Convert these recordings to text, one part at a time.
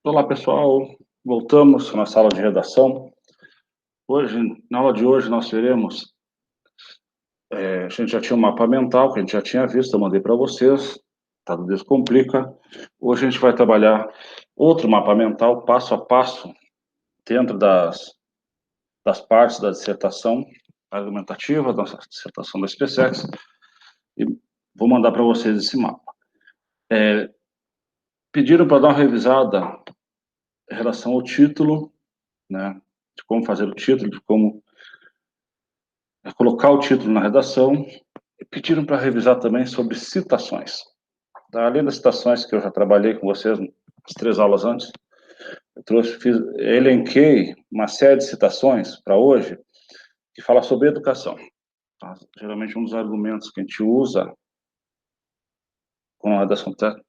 Olá, pessoal. Voltamos na sala de redação. Hoje, na aula de hoje, nós veremos. A gente já tinha um mapa mental que a gente já tinha visto, eu mandei para vocês, tá do Descomplica. Hoje a gente vai trabalhar outro mapa mental, passo a passo, dentro das partes da dissertação argumentativa, da dissertação da SpaceX, e vou mandar para vocês esse mapa. Pediram para dar uma revisada em relação ao título, né, de como fazer o título, de como colocar o título na redação, e pediram para revisar também sobre citações. Tá? Além das citações que eu já trabalhei com vocês as 3 aulas antes, elenquei uma série de citações para hoje que fala sobre educação. Tá? Geralmente um dos argumentos que a gente usa com a redação técnica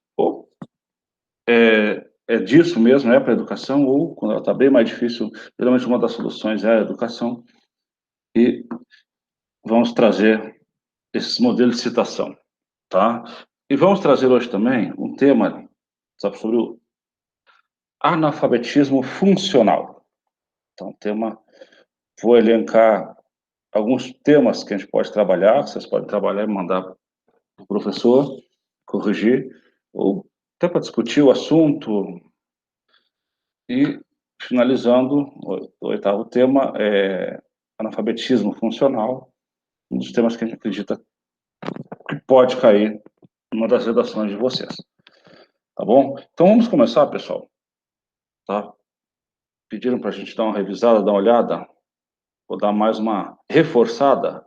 é disso mesmo, é para a educação, ou quando ela está bem mais difícil, geralmente uma das soluções é a educação, e vamos trazer esses modelos de citação. Tá? E vamos trazer hoje também um tema, sabe, sobre o analfabetismo funcional. Então, vou elencar alguns temas que a gente pode trabalhar, vocês podem trabalhar e mandar para o professor, corrigir, ou até para discutir o assunto. E, finalizando, o oitavo tema é analfabetismo funcional, um dos temas que a gente acredita que pode cair numa das redações de vocês. Tá bom? Então, vamos começar, pessoal. Tá? Pediram para a gente dar uma revisada, dar uma olhada, vou dar mais uma reforçada,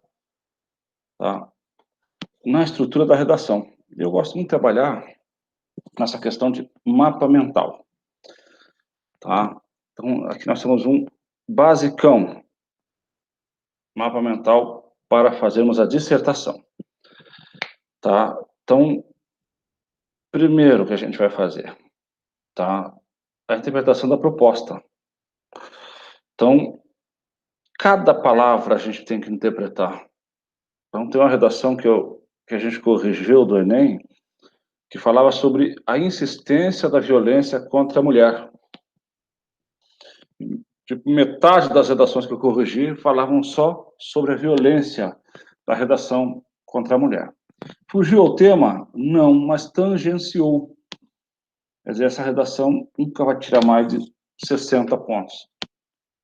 tá, na estrutura da redação. Eu gosto muito de trabalhar nessa questão de mapa mental. Tá? Então, aqui nós temos um basicão, mapa mental para fazermos a dissertação. Tá? Então, primeiro que a gente vai fazer, tá, a interpretação da proposta. Então, cada palavra a gente tem que interpretar. Então, tem uma redação que a gente corrigiu do Enem, que falava sobre a insistência da violência contra a mulher. Tipo, metade das redações que eu corrigi falavam só sobre a violência da redação contra a mulher. Fugiu ao tema? Não, mas tangenciou. Quer dizer, essa redação nunca vai tirar mais de 60 pontos.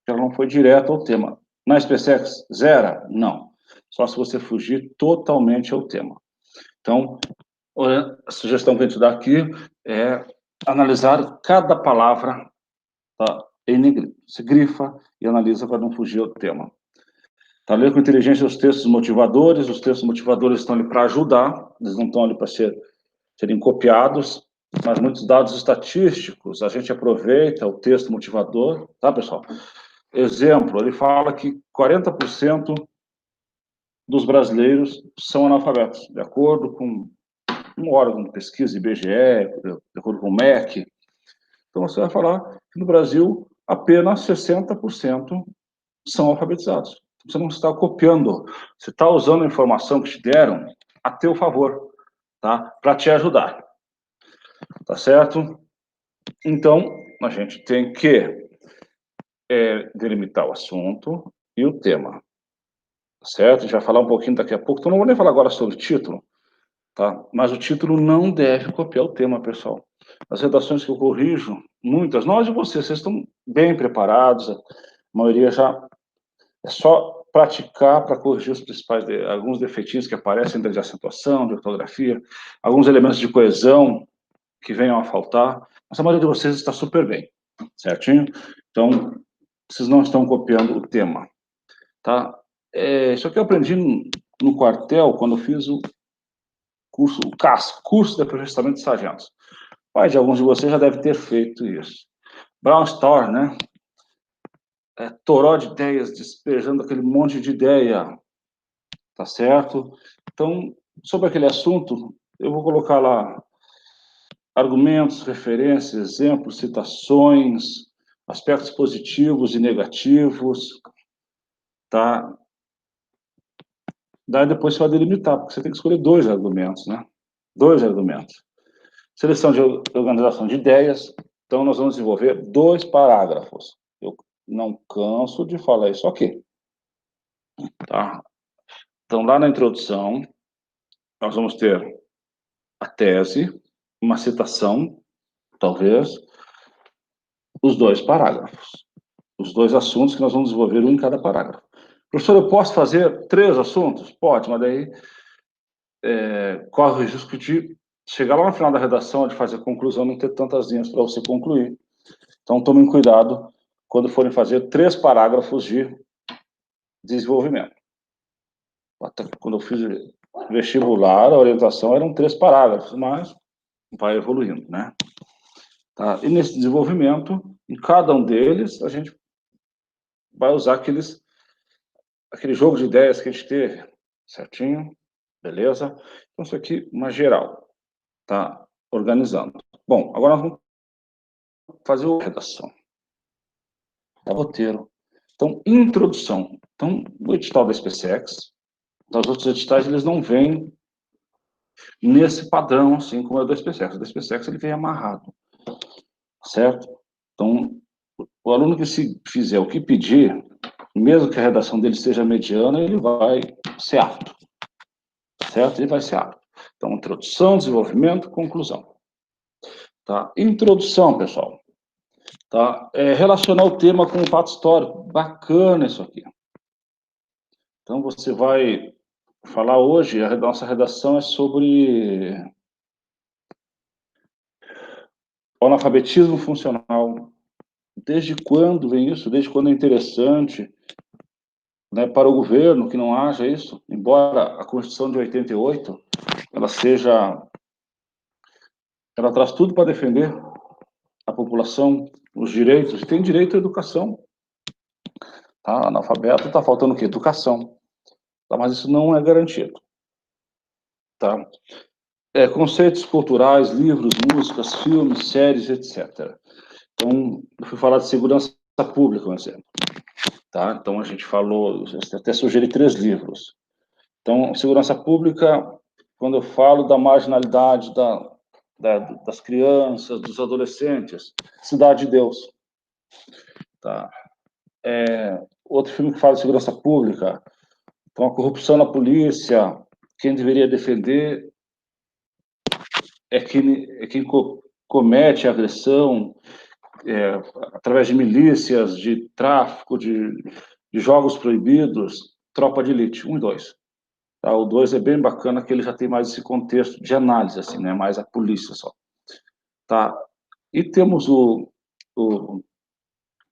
Ela não foi direto ao tema. Na SpaceX, zero? Não. Só se você fugir totalmente ao tema. Então, a sugestão que a gente dá aqui é analisar cada palavra, tá, em negrito. Se grifa e analisa para não fugir ao tema. Tá, ler com inteligência os textos motivadores estão ali para ajudar, eles não estão ali para serem copiados, mas muitos dados estatísticos, a gente aproveita o texto motivador, tá, pessoal? Exemplo, ele fala que 40% dos brasileiros são analfabetos, de acordo com um órgão de pesquisa, IBGE, de acordo com o MEC. Então, você vai falar que no Brasil apenas 60% são alfabetizados. Você não está copiando, você está usando a informação que te deram a teu favor, tá? Para te ajudar, tá certo? Então, a gente tem que delimitar o assunto e o tema, tá certo? A gente vai falar um pouquinho daqui a pouco, então não vou nem falar agora sobre o título, tá? Mas o título não deve copiar o tema, pessoal. As redações que eu corrijo, muitas, nós e vocês estão bem preparados, a maioria já é só praticar para corrigir os principais, alguns defeitinhos que aparecem de acentuação, de ortografia, alguns elementos de coesão que venham a faltar, mas a maioria de vocês está super bem, certinho? Então, vocês não estão copiando o tema, tá? Isso aqui eu aprendi no quartel, quando eu fiz o curso, o CAS, Curso de Aperfeiçoamento de Sargentos. Pai de alguns de vocês já deve ter feito isso. Brainstorm, né? Toró de ideias, despejando aquele monte de ideia, tá certo? Então, sobre aquele assunto, eu vou colocar lá argumentos, referências, exemplos, citações, aspectos positivos e negativos, tá? Daí depois você vai delimitar, porque você tem que escolher 2 argumentos, né? 2 argumentos. Seleção de organização de ideias, Então, nós vamos desenvolver 2 parágrafos. Eu não canso de falar isso aqui, tá? Então, lá na introdução, nós vamos ter a tese, uma citação, talvez, os 2 parágrafos, os 2 assuntos que nós vamos desenvolver, um em cada parágrafo. Professor, eu posso fazer 3 assuntos? Pode, mas daí corre o risco de chegar lá no final da redação, de fazer a conclusão, não ter tantas linhas para você concluir. Então, tomem cuidado quando forem fazer 3 parágrafos de desenvolvimento. Até quando eu fiz vestibular, a orientação eram 3 parágrafos, mas vai evoluindo, né? Tá? E nesse desenvolvimento, em cada um deles, a gente vai usar aquele jogo de ideias que a gente teve, certinho? Beleza? Então, isso aqui, uma geral, tá? Organizando. Bom, agora nós vamos fazer a redação. É o roteiro. Então, introdução. Então, o edital da SpaceX, os outros editais, eles não vêm nesse padrão, assim como é o da SpaceX. O da SpaceX, ele vem amarrado, certo? Então, o aluno que se fizer o que pedir, mesmo que a redação dele seja mediana, ele vai ser apto, certo? Ele vai ser apto. Então, introdução, desenvolvimento, conclusão. Tá? Introdução, pessoal. Tá? Relacionar o tema com o fato histórico. Bacana isso aqui. Então, você vai falar hoje, a nossa redação é sobre o analfabetismo funcional. Desde quando vem isso? Desde quando é interessante, né, para o governo que não haja isso? Embora a Constituição de 88, ela traz tudo para defender a população, os direitos, tem direito à educação. Tá? Analfabeto, está faltando o quê? Educação. Tá? Mas isso não é garantido. Tá? Conceitos culturais, livros, músicas, filmes, séries, etc. Então, eu fui falar de segurança pública, por exemplo. Tá? Então, a gente falou, até sugeri 3 livros. Então, segurança pública, quando eu falo da marginalidade das crianças, dos adolescentes, Cidade de Deus. Tá? Outro filme que fala de segurança pública, então, a corrupção na polícia, quem deveria defender quem comete a agressão através de milícias, de tráfico, de jogos proibidos, Tropa de Elite, 1 e 2. Tá? O 2 é bem bacana, que ele já tem mais esse contexto de análise, assim, né? Mais a polícia só. Tá? E temos o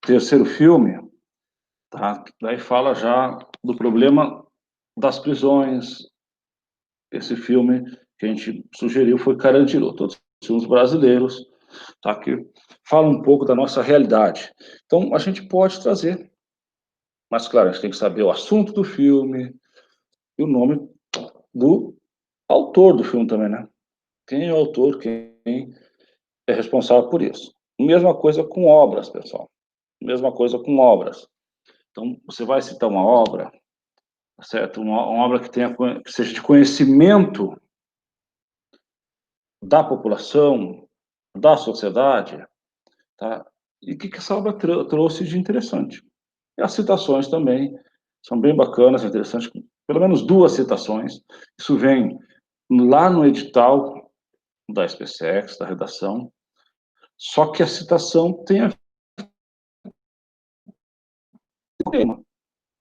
terceiro filme, tá? Daí fala já do problema das prisões. Esse filme que a gente sugeriu foi Carandiru, todos os filmes brasileiros, tá? Que fala um pouco da nossa realidade. Então, a gente pode trazer, mas, claro, a gente tem que saber o assunto do filme e o nome do autor do filme também, né? Quem é o autor, quem é responsável por isso. Mesma coisa com obras, pessoal. Mesma coisa com obras. Então, você vai citar uma obra, certo? Uma obra que seja de conhecimento da população, da sociedade, tá? E o que essa obra trouxe de interessante? E as citações também são bem bacanas, interessantes, pelo menos 2 citações. Isso vem lá no edital da SpaceX, da redação, só que a citação tem a ver com o tema,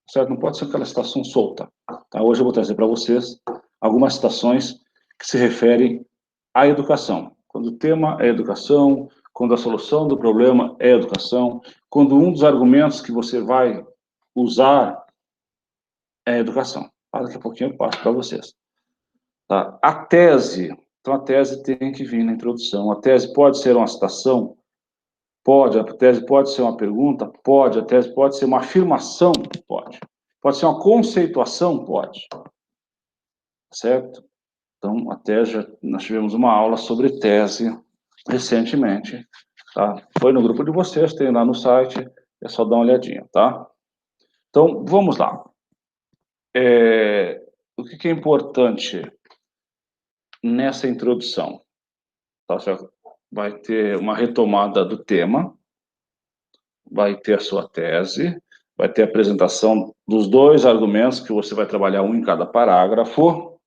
certo? Não pode ser aquela citação solta. Tá? Hoje eu vou trazer para vocês algumas citações que se referem à educação. Quando o tema é educação, quando a solução do problema é educação, quando um dos argumentos que você vai usar é educação. Daqui a pouquinho eu passo para vocês. Tá? A tese, então a tese tem que vir na introdução. A tese pode ser uma citação? Pode. A tese pode ser uma pergunta? Pode. A tese pode ser uma afirmação? Pode. Pode ser uma conceituação? Pode. Certo? Então, até nós tivemos uma aula sobre tese recentemente, tá? Foi no grupo de vocês, tem lá no site, é só dar uma olhadinha, tá? Então, vamos lá. O que é importante nessa introdução? Tá certo? vai ter uma retomada do tema, vai ter a sua tese, vai ter a apresentação dos 2 argumentos, que você vai trabalhar um em cada parágrafo,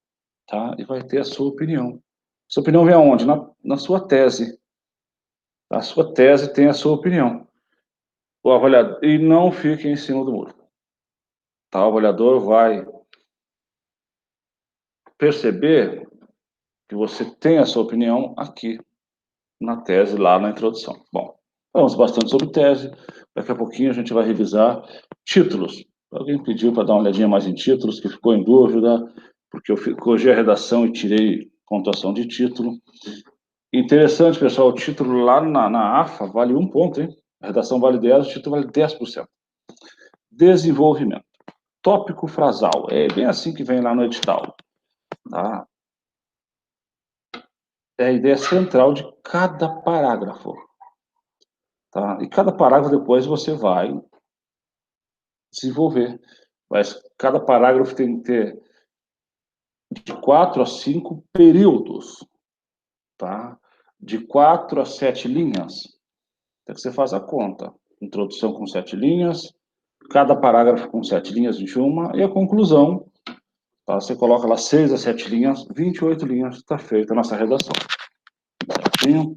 tá? E vai ter a sua opinião. Sua opinião vem aonde? Na sua tese. A sua tese tem a sua opinião. O avaliador, e não fique em cima do muro. Tá? O avaliador vai perceber que você tem a sua opinião aqui na tese, lá na introdução. Bom, falamos bastante sobre tese. Daqui a pouquinho a gente vai revisar títulos. Alguém pediu para dar uma olhadinha mais em títulos, que ficou em dúvida, porque eu corrigi a redação e tirei pontuação de título. Interessante, pessoal, o título lá na AFA vale 1 ponto, hein? A redação vale 10, o título vale 10%. Desenvolvimento. Tópico frasal. É bem assim que vem lá no edital. Tá? É a ideia central de cada parágrafo. Tá? E cada parágrafo depois você vai desenvolver. Mas cada parágrafo tem que ter de 4 a 5 períodos. Tá? De 4 a 7 linhas. Então você faz a conta. Introdução com 7 linhas, cada parágrafo com 7 linhas de uma, e a conclusão, tá? Você coloca lá 6 a 7 linhas, 28 linhas, está feita a nossa redação. Certinho?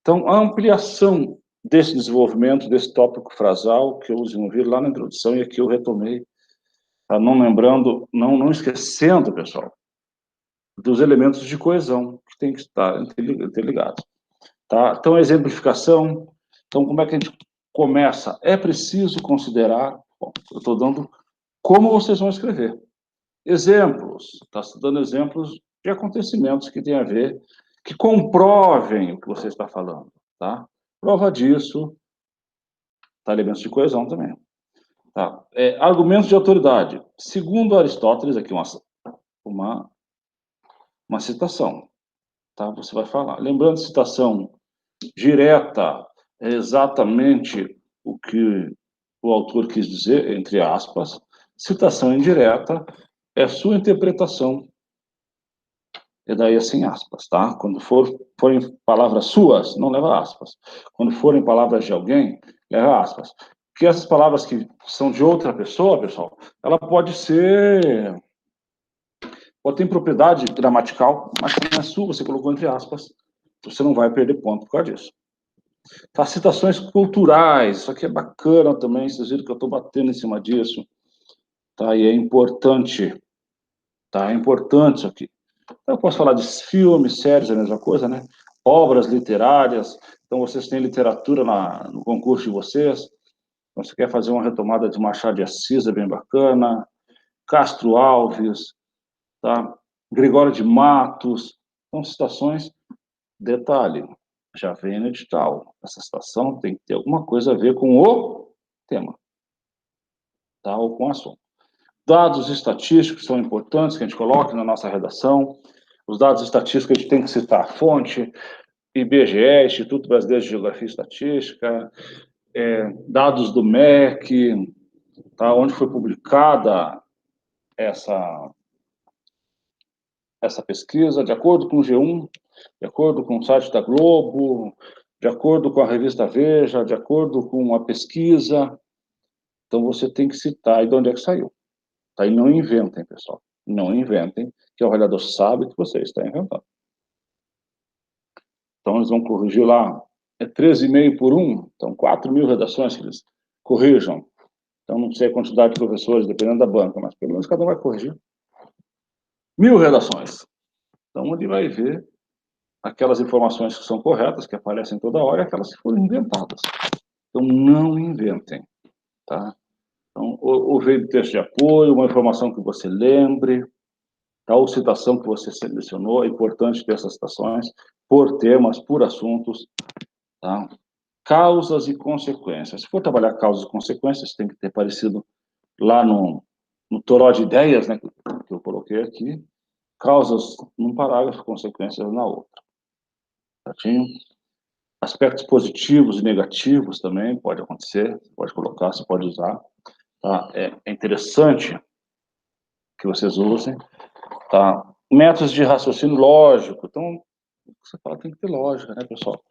Então, a ampliação desse desenvolvimento, desse tópico frasal, que eu desenvolvi lá na introdução, e aqui eu retomei, tá? Não lembrando, não esquecendo, pessoal, dos elementos de coesão, que tem que estar interligados. Tá? Então, exemplificação. Então, como é que a gente começa? É preciso considerar, bom, eu estou dando como vocês vão escrever. Exemplos, está dando exemplos de acontecimentos que têm a ver, que comprovem o que você está falando, tá? Prova disso, tá? Elementos de coesão também. Tá? Argumentos de autoridade. Segundo Aristóteles, aqui uma citação, tá? Você vai falar. Lembrando, citação direta é exatamente o que o autor quis dizer, entre aspas. Citação indireta é sua interpretação, e daí é sem aspas, tá? Quando forem palavras suas, não leva aspas. Quando forem palavras de alguém, leva aspas. Porque essas palavras que são de outra pessoa, pessoal, ela pode ter propriedade gramatical, mas que não é sua, você colocou entre aspas, você não vai perder ponto por causa disso. Tá, citações culturais, isso aqui é bacana também, vocês viram que eu estou batendo em cima disso, tá? E é importante, tá? É importante isso aqui. Eu posso falar de filmes, séries, é a mesma coisa, né? Obras literárias, então vocês têm literatura no concurso de vocês, então, você quer fazer uma retomada de Machado de Assis, é bem bacana, Castro Alves, tá? Gregório de Matos, são citações, detalhe, já vem no edital, essa citação tem que ter alguma coisa a ver com o tema, tá? Ou com o assunto. Dados estatísticos são importantes que a gente coloque na nossa redação. Os dados estatísticos a gente tem que citar a fonte, IBGE, Instituto Brasileiro de Geografia e Estatística, dados do MEC, tá? Onde foi publicada essa pesquisa, de acordo com o G1, de acordo com o site da Globo, de acordo com a revista Veja, de acordo com a pesquisa. Então, você tem que citar e de onde é que saiu. Tá? E não inventem, pessoal. Não inventem, que o avaliador sabe que você está inventando. Então, eles vão corrigir lá, 13,5 por 1, então 4.000 redações que eles corrijam. Então, não sei a quantidade de professores, dependendo da banca, mas pelo menos cada um vai corrigir. 1.000 redações. Então, ele vai ver aquelas informações que são corretas, que aparecem toda hora, e aquelas que foram inventadas. Então, não inventem, tá? Então, ou veio do texto de apoio, uma informação que você lembre, tal citação que você selecionou, é importante ter essas citações, por temas, por assuntos, tá? Causas e consequências. Se for trabalhar causas e consequências, tem que ter aparecido lá no toró de ideias, né, que eu coloquei aqui, causas num parágrafo, consequências na outra. Certinho? Aspectos positivos e negativos também pode acontecer, você pode colocar, você pode usar. Tá? É interessante que vocês usem. Tá? Métodos de raciocínio lógico. Então, Você fala tem que ter lógica, né, pessoal?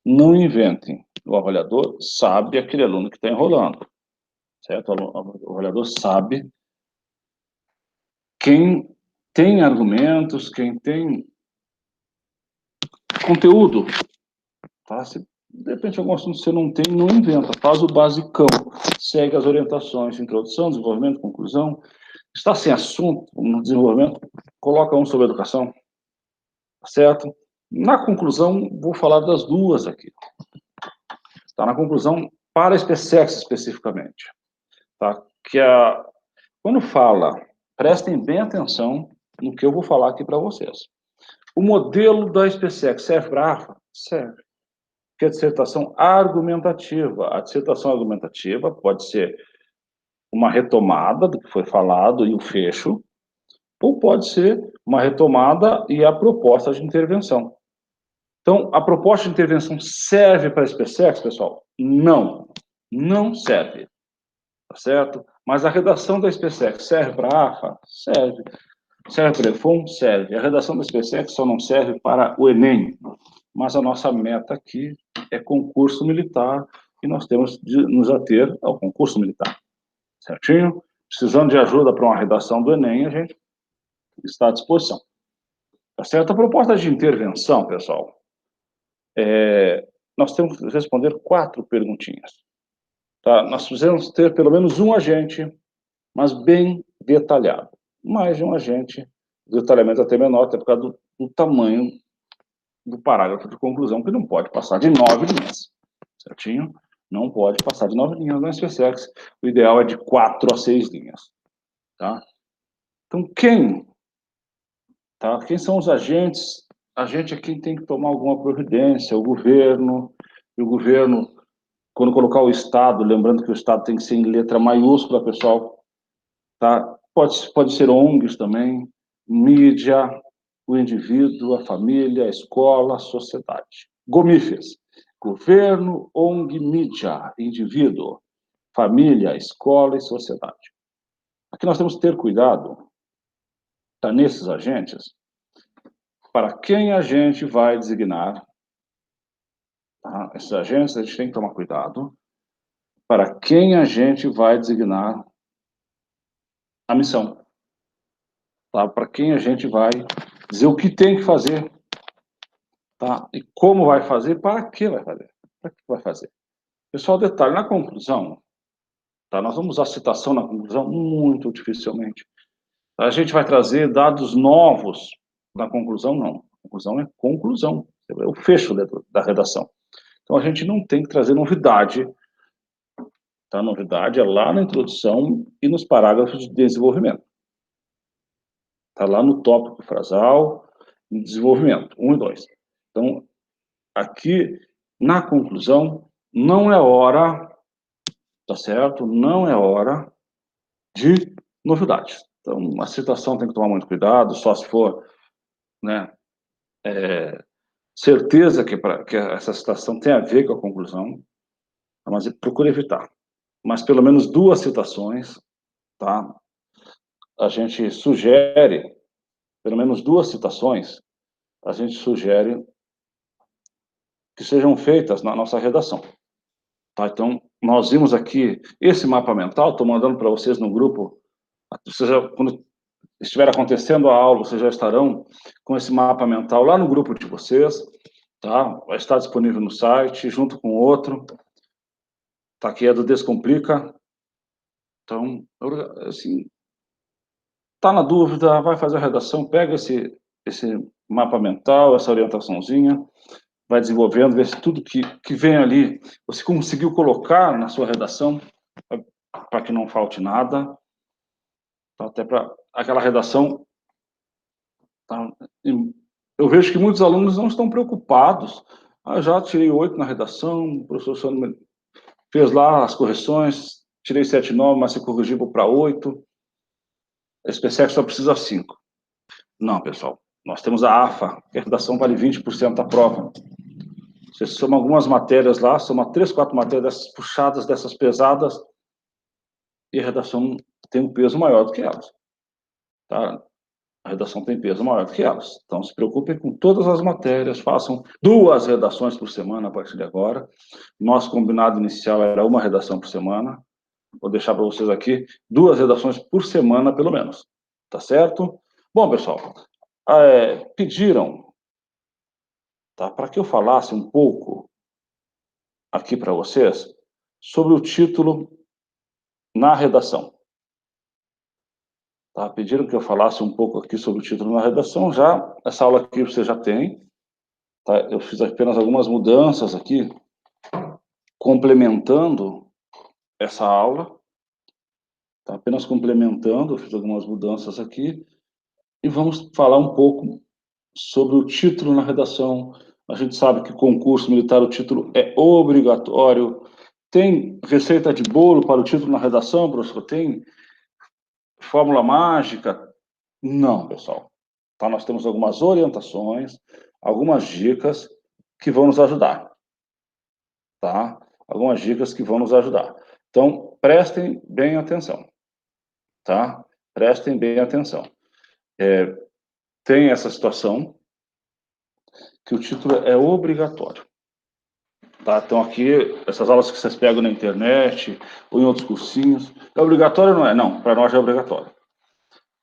Não inventem. O avaliador sabe aquele aluno que está enrolando, certo? O avaliador sabe quem tem argumentos, quem tem conteúdo, tá? Se de repente algum assunto você não tem, não inventa, faz o basicão, segue as orientações, introdução, desenvolvimento, conclusão. Está sem assunto no desenvolvimento, coloca um sobre educação, tá certo? Na conclusão, vou falar das duas aqui. Tá? Na conclusão, para a SpaceX especificamente, tá? Quando fala, prestem bem atenção no que eu vou falar aqui para vocês. O modelo da SpaceX serve para a AFA? Serve. Que é a dissertação argumentativa. A dissertação argumentativa pode ser uma retomada do que foi falado e o fecho, ou pode ser uma retomada e a proposta de intervenção. Então, a proposta de intervenção serve para a SpaceX, pessoal? Não, não serve, tá certo? Mas a redação da SpaceX serve para a AFA? Serve. Serve para o EFON? Serve. A redação da SpaceX só não serve para o Enem. Mas a nossa meta aqui é concurso militar e nós temos de nos ater ao concurso militar. Certinho? Precisando de ajuda para uma redação do Enem, a gente está à disposição. Tá certo? A proposta de intervenção, pessoal, nós temos que responder 4 perguntinhas. Tá? Nós precisamos ter pelo menos um agente, mas bem detalhado. Mais de um agente, detalhamento até menor, até por causa do tamanho do parágrafo de conclusão, que não pode passar de 9 linhas. Certinho? Não pode passar de 9 linhas na SpaceX. O ideal é de 4 a 6 linhas. Tá? Então, quem são os agentes? A gente é quem tem que tomar alguma providência, o governo. E o governo, quando colocar o Estado, lembrando que o Estado tem que ser em letra maiúscula, pessoal, tá? Pode ser ONGs também, mídia, o indivíduo, a família, a escola, a sociedade. GOMIFES, governo, ONG, mídia, indivíduo, família, escola e sociedade. Aqui nós temos que ter cuidado, tá, nesses agentes, para quem a gente vai designar. Tá? Esses agentes a gente tem que tomar cuidado para quem a gente vai designar a missão. Tá? Para quem a gente vai dizer o que tem que fazer, tá? E como vai fazer, para que vai fazer. Para que vai fazer. Pessoal, detalhe, na conclusão, tá? Nós vamos usar citação na conclusão muito dificilmente. A gente vai trazer dados novos na conclusão, não. A conclusão é conclusão, é o fecho da redação. Então, a gente não tem que trazer novidade. Tá? A novidade é lá na introdução e nos parágrafos de desenvolvimento. Está lá no tópico frasal, em desenvolvimento, 1 e 2. Então, aqui, na conclusão, não é hora, tá certo? Não é hora de novidades. Então, a citação tem que tomar muito cuidado, só se for, né, certeza que essa citação tem a ver com a conclusão, mas procure evitar. Mas pelo menos 2 citações, tá? A gente sugere, pelo menos 2 citações, a gente sugere que sejam feitas na nossa redação. Tá? Então, nós vimos aqui esse mapa mental, estou mandando para vocês no grupo, quando estiver acontecendo a aula, vocês já estarão com esse mapa mental lá no grupo de vocês, tá? Vai estar disponível no site, junto com outro, tá? Aqui é do Descomplica. Então, assim, tá na dúvida, vai fazer a redação, pega esse mapa mental, essa orientaçãozinha, vai desenvolvendo, vê se tudo que vem ali você conseguiu colocar na sua redação, para que não falte nada, tá? Até para aquela redação. Tá? Eu vejo que muitos alunos não estão preocupados. Já tirei 8 na redação, o professor fez lá as correções, tirei 7,9, mas se corrigiu para 8. A SpaceX só precisa 5. Não, pessoal. Nós temos a AFA, que a redação vale 20% da prova. Você soma algumas matérias lá, soma 3, 4 matérias puxadas dessas pesadas, e a redação tem um peso maior do que elas. Tá? A redação tem peso maior do que elas. Então, se preocupem com todas as matérias, façam 2 redações por semana a partir de agora. Nosso combinado inicial era 1 redação por semana. Vou deixar para vocês aqui 2 redações por semana, pelo menos. Tá certo? Bom, pessoal, pediram, tá, para que eu falasse um pouco aqui para vocês sobre o título na redação. Tá? Pediram que eu falasse um pouco aqui sobre o título na redação. Já, essa aula aqui você já tem. Tá? Eu fiz apenas algumas mudanças aqui, complementando essa aula. Tá? Apenas complementando, eu fiz algumas mudanças aqui. E vamos falar um pouco sobre o título na redação. A gente sabe que concurso militar, o título é obrigatório. Tem receita de bolo para o título na redação, professor? Tem fórmula mágica? Não, pessoal. Tá? Nós temos algumas orientações, algumas dicas que vão nos ajudar. Tá? Algumas dicas que vão nos ajudar. Então, prestem bem atenção. Tá? Prestem bem atenção. Tem essa situação que o título é obrigatório. Tá? Então, aqui, essas aulas que vocês pegam na internet ou em outros cursinhos, é obrigatório ou não é? Não, para nós é obrigatório.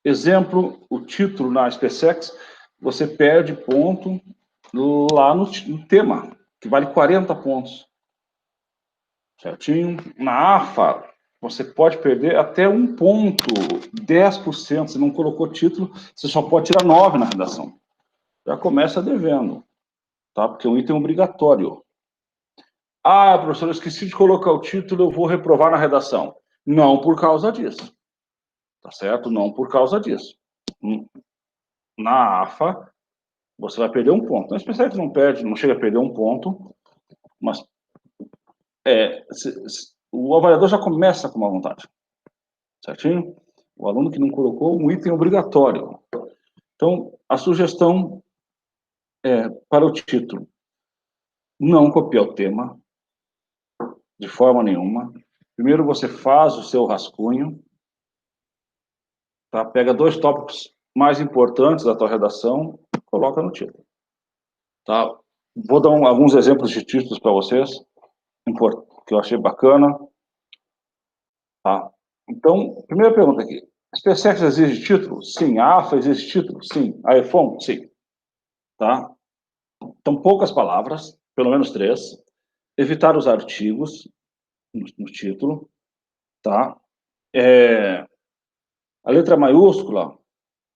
Exemplo, o título na SpaceX, você perde ponto lá no tema, que vale 40 pontos. Certinho? Na AFA, você pode perder até 1 ponto, 10%. Se não colocou título, você só pode tirar 9 na redação. Já começa devendo, tá? Porque é um item obrigatório. Ah, professor, eu esqueci de colocar o título, eu vou reprovar na redação. Não por causa disso. Tá certo? Não por causa disso. Na AFA, você vai perder 1 ponto. Na SpaceX não perde, não chega a perder 1 ponto, mas o avaliador já começa com uma vontade. Certinho? O aluno que não colocou um item obrigatório. Então, a sugestão para o título: não copiar o tema, de forma nenhuma. Primeiro você faz o seu rascunho, tá? Pega 2 tópicos mais importantes da tua redação, coloca no título. Tá? Vou dar alguns exemplos de títulos para vocês, que eu achei bacana. Tá? Então, primeira pergunta aqui: SpaceX exige título? Sim. A AFA exige título? Sim. A EFON? Sim. Tá? Então, poucas palavras, pelo menos 3. Evitar os artigos no título. Tá? A letra maiúscula,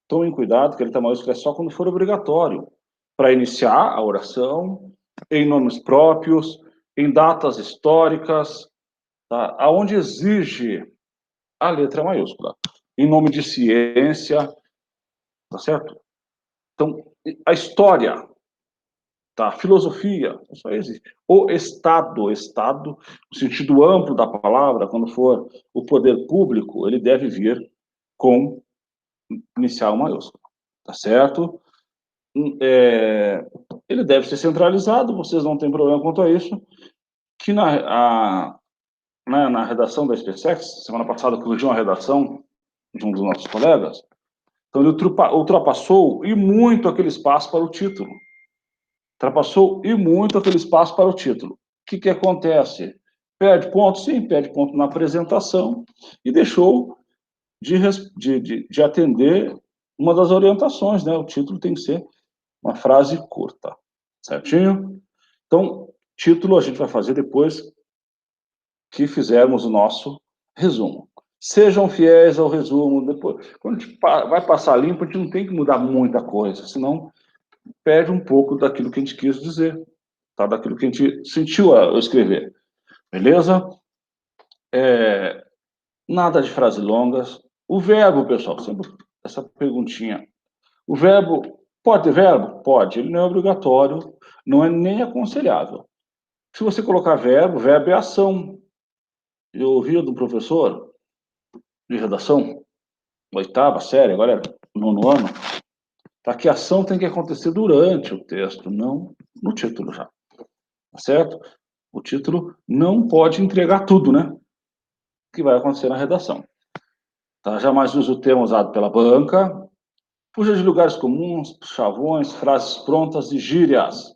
tomem cuidado, que a letra maiúscula é só quando for obrigatório. Para iniciar a oração, em nomes próprios, em datas históricas, tá? Aonde exige a letra maiúscula. Em nome de ciência, tá certo? Então, a história, tá? A filosofia, isso aí existe. O Estado, no sentido amplo da palavra, quando for o poder público, ele deve vir com inicial maiúsculo, tá certo? Ele deve ser centralizado, vocês não têm problema quanto a isso, que na redação da SpaceX, semana passada corrigiu uma redação de um dos nossos colegas, então ele ultrapassou e muito aquele espaço para o título. Ultrapassou e muito aquele espaço para o título. O que acontece? Perde ponto? Sim, perde ponto na apresentação e deixou de atender uma das orientações, né? O título tem que ser uma frase curta, certinho? Então, título a gente vai fazer depois que fizermos o nosso resumo. Sejam fiéis ao resumo. Depois, quando a gente vai passar limpo, a gente não tem que mudar muita coisa, senão perde um pouco daquilo que a gente quis dizer, tá? Daquilo que a gente sentiu ao escrever. Beleza? Nada de frases longas. O verbo, pessoal, sempre essa perguntinha. O verbo, pode ter verbo? Pode. Ele não é obrigatório, não é nem aconselhável. Se você colocar verbo, verbo é ação. Eu ouvi do professor de redação, 8ª série, agora é 9º ano, tá, que a ação tem que acontecer durante o texto, não no título já. Tá certo? O título não pode entregar tudo, né? Que vai acontecer na redação. Tá? Jamais use o termo usado pela banca, Fuja de lugares comuns, chavões, frases prontas e gírias.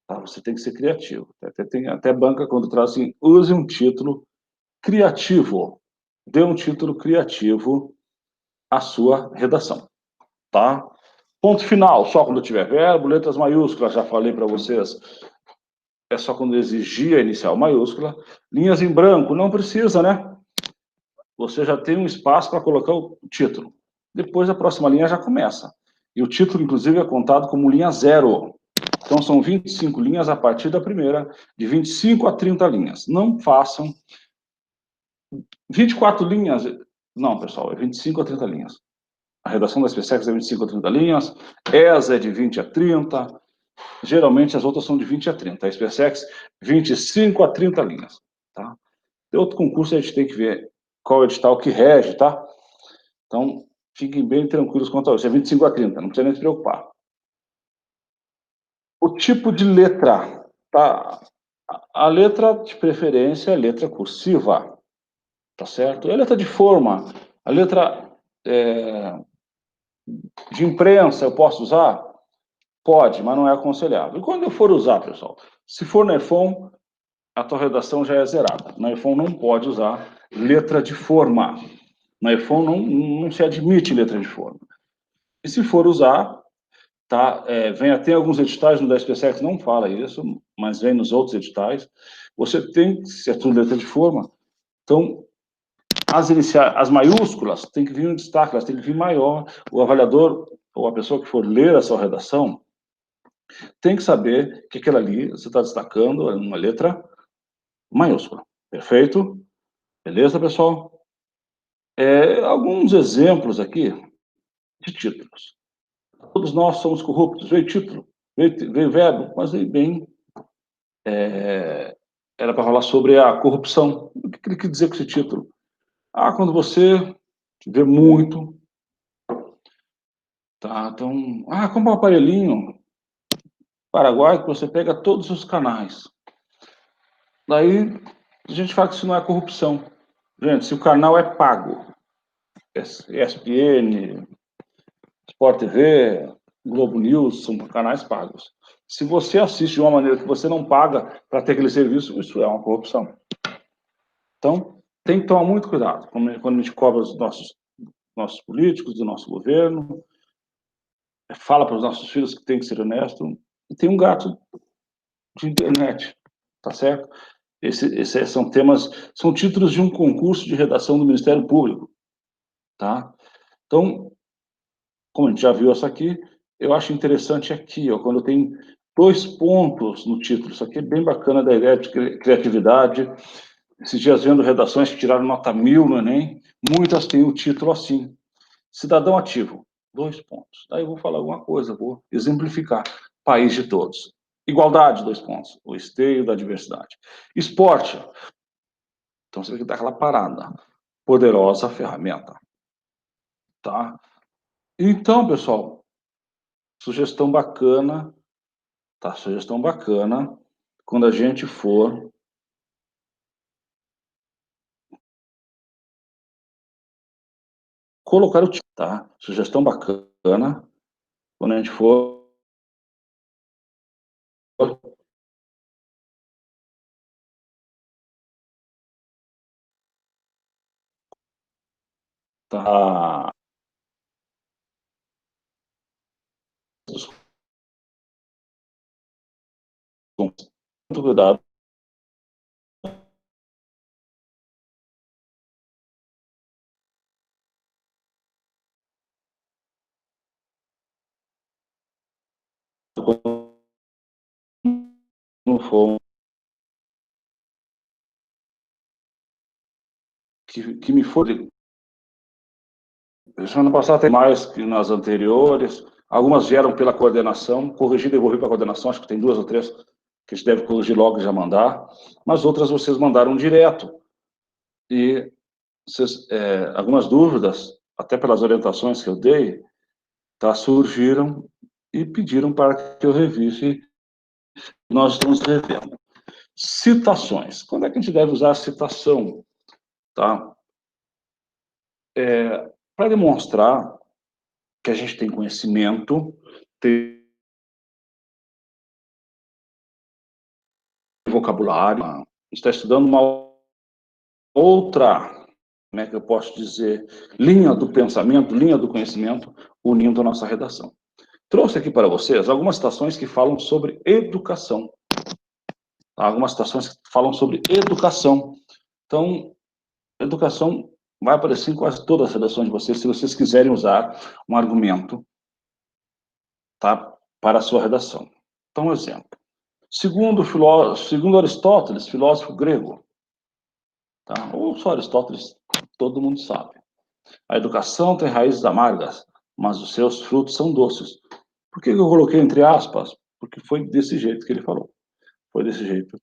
Tá? Você tem que ser criativo. Tem até banca quando traz assim, use um título criativo. Dê um título criativo à sua redação. Tá? Ponto final, só quando tiver verbo, letras maiúsculas, já falei para vocês. É só quando exigir a inicial maiúscula. Linhas em branco, não precisa, né? Você já tem um espaço para colocar o título. Depois a próxima linha já começa. E o título, inclusive, é contado como linha zero. Então, são 25 linhas a partir da primeira, de 25 a 30 linhas. Não façam 24 linhas. Não, pessoal, é 25 a 30 linhas. A redação da SpaceX é 25 a 30 linhas, ESA é de 20 a 30, geralmente as outras são de 20 a 30. A SpaceX, 25 a 30 linhas. Tá? Tem outro concurso, a gente tem que ver qual edital que rege, tá? Então, fiquem bem tranquilos quanto a isso. É 25 a 30, não precisa nem se preocupar. O tipo de letra, tá? A letra de preferência é letra cursiva, tá certo? E a letra de forma, a letra de imprensa, eu posso usar? Pode, mas não é aconselhável. E quando eu for usar, pessoal? Se for no iPhone, a tua redação já é zerada. No iPhone não pode usar letra de forma. No iPhone não se admite letra de forma. E se for usar, tá? Vem até alguns editais no da SpaceX não fala isso, mas vem nos outros editais. Você tem, se é tudo letra de forma, então as iniciais, as maiúsculas, tem que vir um destaque, elas têm que vir maior. O avaliador ou a pessoa que for ler a sua redação tem que saber que aquela ali você está destacando uma letra maiúscula. Perfeito? Beleza, pessoal? Alguns exemplos aqui de títulos. Todos nós somos corruptos. Veio título, veio verbo, mas veio bem. Era para falar sobre a corrupção. O que ele quer dizer com esse título? Quando você vê muito, tá? Então, compra um aparelhinho Paraguai que você pega todos os canais. Daí, a gente fala que isso não é corrupção. Gente, se o canal é pago, ESPN, Sport TV, Globo News, são canais pagos. Se você assiste de uma maneira que você não paga para ter aquele serviço, isso é uma corrupção. Então, tem que tomar muito cuidado quando a gente cobra os nossos políticos, do nosso governo, fala para os nossos filhos que tem que ser honesto, e tem um gato de internet, tá certo? Esses são temas, são títulos de um concurso de redação do Ministério Público, tá? Então, como a gente já viu essa aqui, eu acho interessante aqui, ó, quando tem 2 pontos no título. Isso aqui é bem bacana da ideia de criatividade. Esses dias vendo redações que tiraram nota 1000 no Enem, muitas têm o título assim, cidadão ativo, 2 pontos. Daí eu vou falar alguma coisa, vou exemplificar. País de todos. Igualdade, 2 pontos. O esteio da diversidade. Esporte. Então você tem que dar aquela parada. Poderosa ferramenta. Tá? Então, pessoal, sugestão bacana, tá? Sugestão bacana, quando a gente for colocar o título, tá? Sugestão bacana, quando a gente for tá, com muito cuidado quando for que me for. Semana passada tem mais que nas anteriores. Algumas vieram pela coordenação, corrigi e devolvi para a coordenação, acho que tem 2 ou 3 que a gente deve corrigir logo e já mandar, mas outras vocês mandaram direto. E vocês, algumas dúvidas, até pelas orientações que eu dei, tá, surgiram e pediram para que eu revise. Nós estamos revendo. Citações. Quando é que a gente deve usar a citação? Tá? Para demonstrar que a gente tem conhecimento, tem vocabulário, está estudando uma outra, como é que eu posso dizer, linha do pensamento, linha do conhecimento, unindo a nossa redação. Trouxe aqui para vocês algumas citações que falam sobre educação. Algumas citações que falam sobre educação. Então, educação vai aparecer em quase todas as redações de vocês, se vocês quiserem usar um argumento, tá, para a sua redação. Então, um exemplo. Segundo Aristóteles, filósofo grego, tá? Ou só Aristóteles, todo mundo sabe. A educação tem raízes amargas, mas os seus frutos são doces. Por que eu coloquei entre aspas? Porque foi desse jeito que ele falou. Foi desse jeito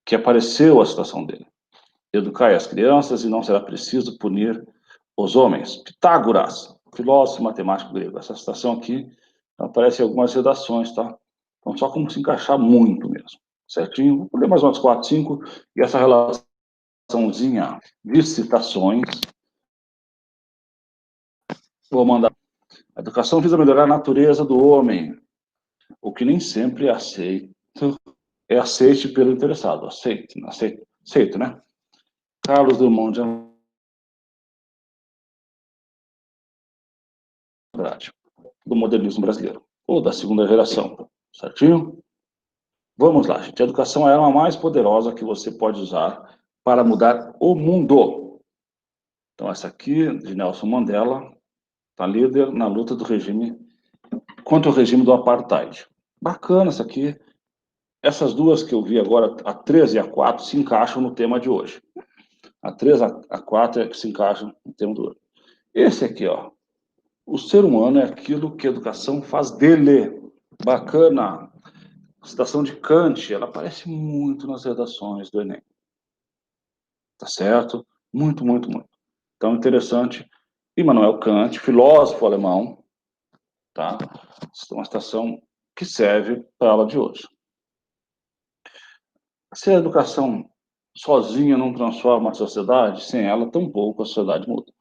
que apareceu a situação dele. Educai as crianças e não será preciso punir os homens. Pitágoras, filósofo e matemático grego. Essa citação aqui aparece em algumas redações, tá? Então, só como se encaixar muito mesmo. Certinho? Vou ler mais umas 4, 5, e essa relaçãozinha de citações, vou mandar. A educação visa melhorar a natureza do homem, o que nem sempre é aceite pelo interessado. Aceito, né? Carlos Drummond de Andrade, do modernismo brasileiro, ou da segunda geração, certinho? Vamos lá, gente. A educação é a arma mais poderosa que você pode usar para mudar o mundo. Então, essa aqui, de Nelson Mandela, está líder na luta do regime contra o regime do apartheid. Bacana essa aqui. Essas duas que eu vi agora, a 13 e a 4, se encaixam no tema de hoje. A 3 a 4 é que se encaixam no tema de hoje. Esse aqui, ó. O ser humano é aquilo que a educação faz dele. Bacana. A citação de Kant, ela aparece muito nas redações do Enem. Tá certo? Muito, muito, muito. Então, interessante. Immanuel Kant, filósofo alemão, tá? Uma citação que serve para a aula de hoje. Se a educação sozinha não transforma a sociedade, sem ela, tampouco a sociedade muda.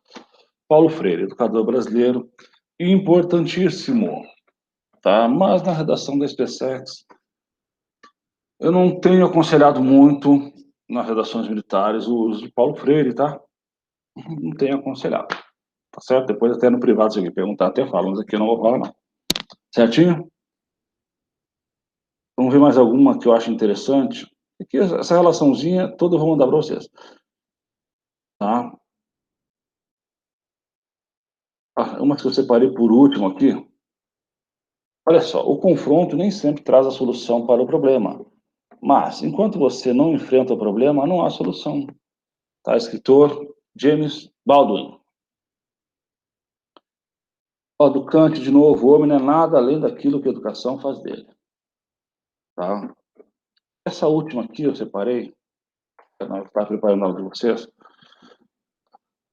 Paulo Freire, educador brasileiro, importantíssimo, tá? Mas na redação da SpaceX, eu não tenho aconselhado muito nas redações militares o uso de Paulo Freire, tá? Não tenho aconselhado, tá certo? Depois até no privado, se alguém perguntar, até falo, mas aqui eu não vou falar, não. Certinho? Vamos ver mais alguma que eu acho interessante. Aqui, essa relaçãozinha toda eu vou mandar para vocês, tá? Uma que eu separei por último aqui. Olha só, o confronto nem sempre traz a solução para o problema. Mas, enquanto você não enfrenta o problema, não há solução. Tá? Escritor James Baldwin. Ó, do Kant, de novo, o homem não é nada além daquilo que a educação faz dele. Tá? Essa última aqui eu separei, para preparar o de vocês.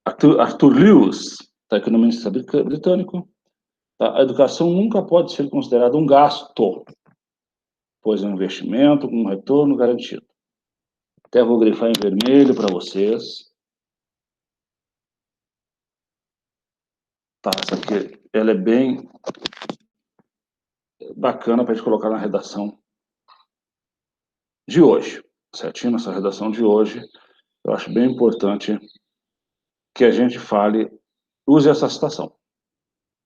Arthur Lewis, tá, economista britânico. Tá? A educação nunca pode ser considerada um gasto, pois é um investimento com um retorno garantido. Até vou grifar em vermelho para vocês. Tá, essa aqui, ela é bem bacana para a gente colocar na redação de hoje, certinho? Nessa redação de hoje, eu acho bem importante que a gente fale, use essa citação.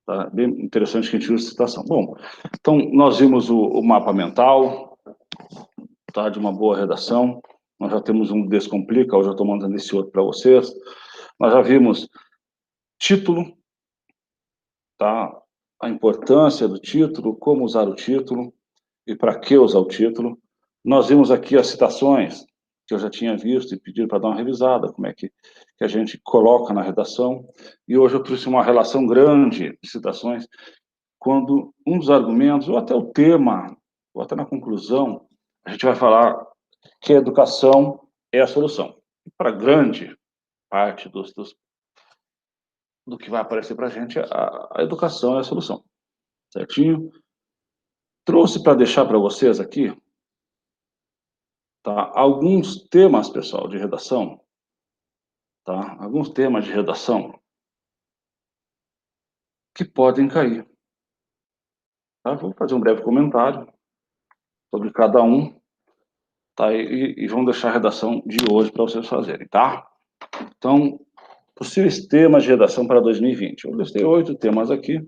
Tá? Bem interessante que a gente use essa citação. Bom, então nós vimos o mapa mental, tá? De uma boa redação. Nós já temos um Descomplica, hoje eu estou mandando esse outro para vocês. Nós já vimos título, tá? A importância do título, como usar o título e para que usar o título. Nós vimos aqui as citações que eu já tinha visto e pedido para dar uma revisada, como é que a gente coloca na redação. E hoje eu trouxe uma relação grande de citações, quando um dos argumentos, ou até o tema, ou até na conclusão, a gente vai falar que a educação é a solução. E para grande parte do que vai aparecer para a gente, a educação é a solução. Certinho? Trouxe para deixar para vocês aqui, tá? Alguns temas, pessoal, de redação, tá? Alguns temas de redação que podem cair. Tá? Vou fazer um breve comentário sobre cada um, tá? E vamos deixar a redação de hoje para vocês fazerem, tá? Então, possíveis temas de redação para 2020. Eu listei 8 temas aqui,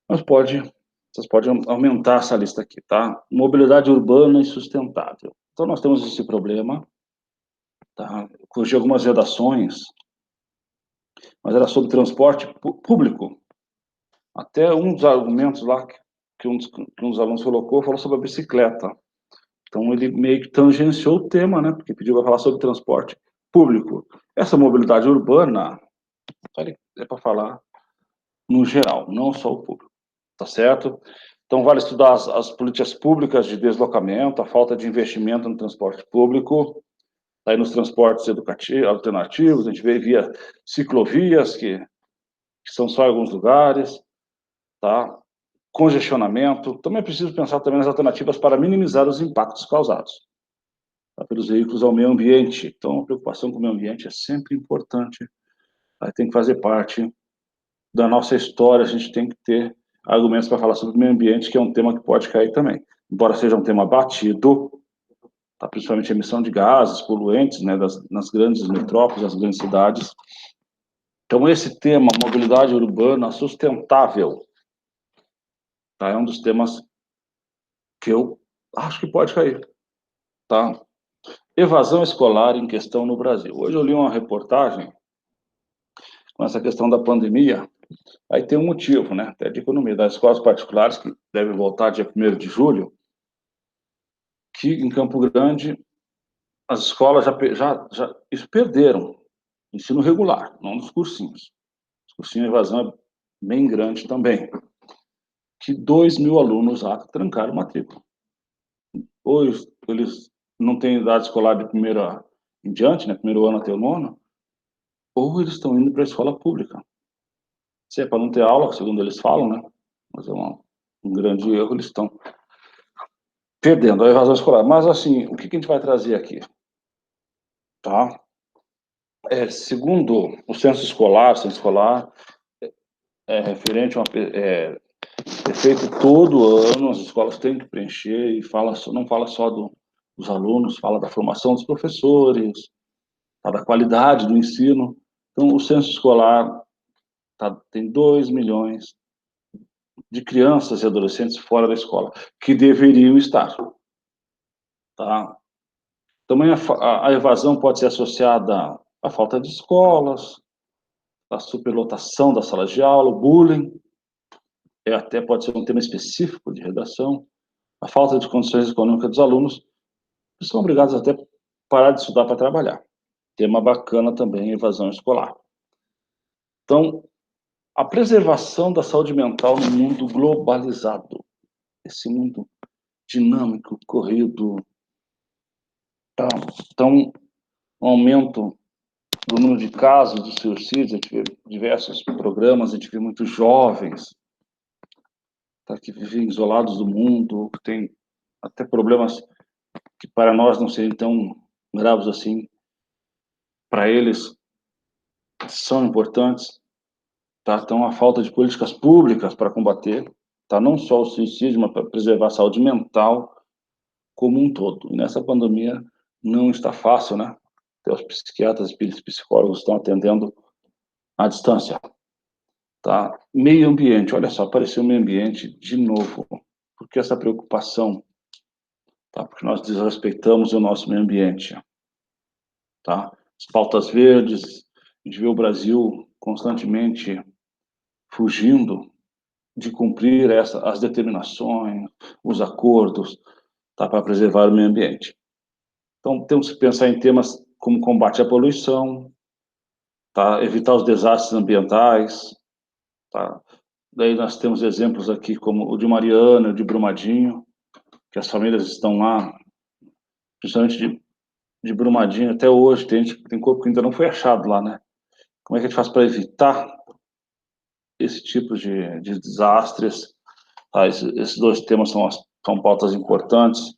mas vocês podem aumentar essa lista aqui, tá? Mobilidade urbana e sustentável. Então, nós temos esse problema, tá? Corrigi algumas redações, mas era sobre transporte público. Até um dos argumentos lá que um dos alunos colocou, falou sobre a bicicleta. Então, ele meio que tangenciou o tema, né? Porque pediu para falar sobre transporte público. Essa mobilidade urbana é para falar no geral, não só o público, tá certo? Então, vale estudar as políticas públicas de deslocamento, a falta de investimento no transporte público, aí nos transportes educativos, alternativos, a gente vê via ciclovias, que são só em alguns lugares, tá? Congestionamento. Também é preciso pensar também nas alternativas para minimizar os impactos causados, tá, pelos veículos ao meio ambiente. Então, a preocupação com o meio ambiente é sempre importante, aí tem que fazer parte da nossa história, a gente tem que ter argumentos para falar sobre o meio ambiente, que é um tema que pode cair também. Embora seja um tema batido, tá, principalmente a emissão de gases poluentes, né, nas grandes metrópoles, nas grandes cidades. Então, esse tema, mobilidade urbana sustentável, tá, é um dos temas que eu acho que pode cair, tá? Evasão escolar em questão no Brasil. Hoje eu li uma reportagem com essa questão da pandemia, aí tem um motivo, né, até de economia, das escolas particulares, que devem voltar dia 1º de julho, que em Campo Grande as escolas já perderam ensino regular, não nos cursinhos. Os cursinhos de evasão é bem grande também, que 2.000 alunos lá trancaram matrícula. Ou eles não têm idade escolar de primeira em diante, né, primeiro ano até o nono, ou eles estão indo para a escola pública. Se é para não ter aula, segundo eles falam, né, mas é um grande erro, eles estão perdendo a evasão escolar. Mas, assim, o que a gente vai trazer aqui? Tá? Segundo o censo escolar é referente a é feito todo ano, as escolas têm que preencher e não fala só dos alunos, fala da formação dos professores, tá, da qualidade do ensino. Então, o censo escolar tem 2 milhões de crianças e adolescentes fora da escola, que deveriam estar. Tá? Também a evasão pode ser associada à falta de escolas, à superlotação das salas de aula, o bullying, até pode ser um tema específico de redação, a falta de condições econômicas dos alunos, que são obrigados até a parar de estudar para trabalhar. Tema bacana também, evasão escolar. Então, a preservação da saúde mental no mundo globalizado, esse mundo dinâmico, corrido, tá? Então, um aumento do número de casos de suicídio, a gente vê diversos programas, a gente vê muitos jovens, tá, que vivem isolados do mundo, que têm até problemas que para nós não seriam tão graves assim, para eles são importantes, tá? Então, a falta de políticas públicas para combater, tá? Não só o suicídio, mas para preservar a saúde mental como um todo. E nessa pandemia não está fácil, né? Até os psiquiatras e psicólogos estão atendendo à distância, tá? Meio ambiente, olha só, apareceu o meio ambiente de novo. Por que essa preocupação? Tá? Porque nós desrespeitamos o nosso meio ambiente, tá? As pautas verdes, a gente vê o Brasil constantemente fugindo de cumprir as determinações, os acordos, tá, para preservar o meio ambiente. Então, temos que pensar em temas como combate à poluição, tá, evitar os desastres ambientais, tá. Daí nós temos exemplos aqui como o de Mariana, de Brumadinho, que as famílias estão lá, principalmente de Brumadinho, até hoje, tem corpo que ainda não foi achado lá, né? Como é que a gente faz para evitar esse tipo de desastres? Tá? Esses 2 temas são pautas importantes,